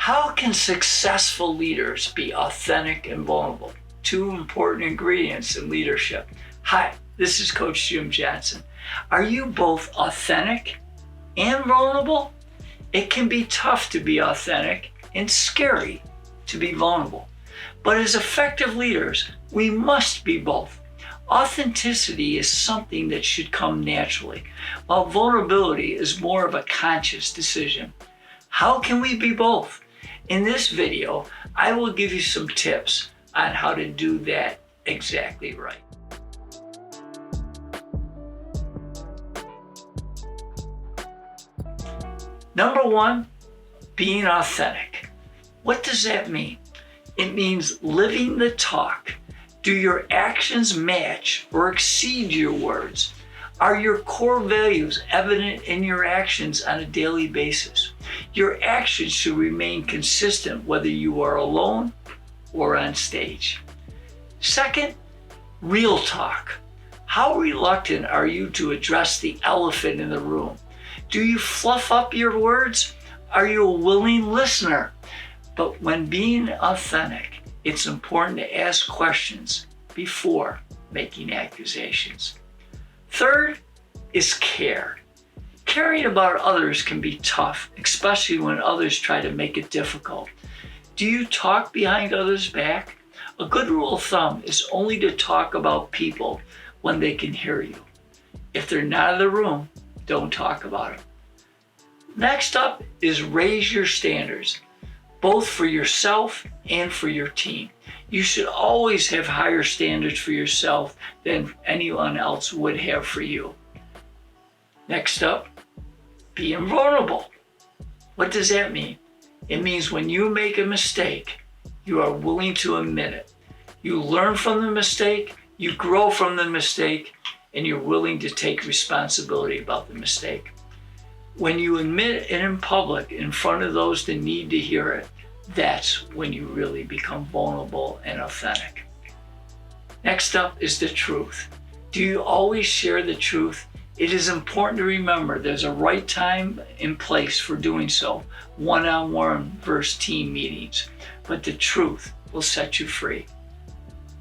How can successful leaders be authentic and vulnerable? Two important ingredients in leadership. Hi, this is Coach Jim Johnson. Are you both authentic and vulnerable? It can be tough to be authentic and scary to be vulnerable. But as effective leaders, we must be both. Authenticity is something that should come naturally, while vulnerability is more of a conscious decision. How can we be both? In this video, I will give you some tips on how to do that exactly right. Number one, being authentic. What does that mean? It means living the talk. Do your actions match or exceed your words? Are your core values evident in your actions on a daily basis? Your actions should remain consistent whether you are alone or on stage. Second, real talk. How reluctant are you to address the elephant in the room? Do you fluff up your words? Are you a willing listener? But when being authentic, it's important to ask questions before making accusations. Third is care. Caring about others can be tough, especially when others try to make it difficult. Do you talk behind others' back? A good rule of thumb is only to talk about people when they can hear you. If they're not in the room, don't talk about them. Next up is raise your standards, both for yourself and for your team. You should always have higher standards for yourself than anyone else would have for you. Next up, being vulnerable. What does that mean? It means when you make a mistake, you are willing to admit it. You learn from the mistake, you grow from the mistake, and you're willing to take responsibility about the mistake. When you admit it in public, in front of those that need to hear it, that's when you really become vulnerable and authentic. Next up is the truth. Do you always share the truth? It is important to remember there's a right time and place for doing so, one-on-one versus team meetings, but the truth will set you free.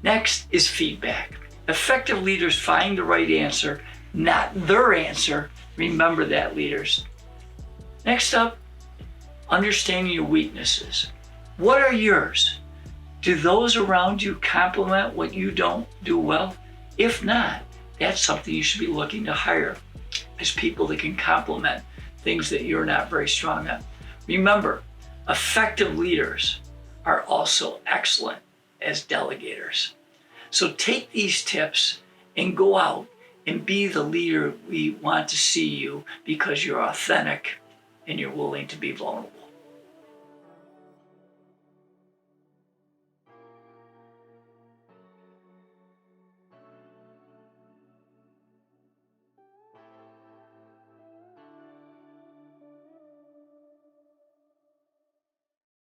Next is feedback. Effective leaders find the right answer, not their answer. Remember that, leaders. Next up, understanding your weaknesses. What are yours? Do those around you complement what you don't do well? If not, that's something you should be looking to hire, is people that can complement things that you're not very strong at. Remember, effective leaders are also excellent as delegators. So take these tips and go out and be the leader we want to see you, because you're authentic and you're willing to be vulnerable.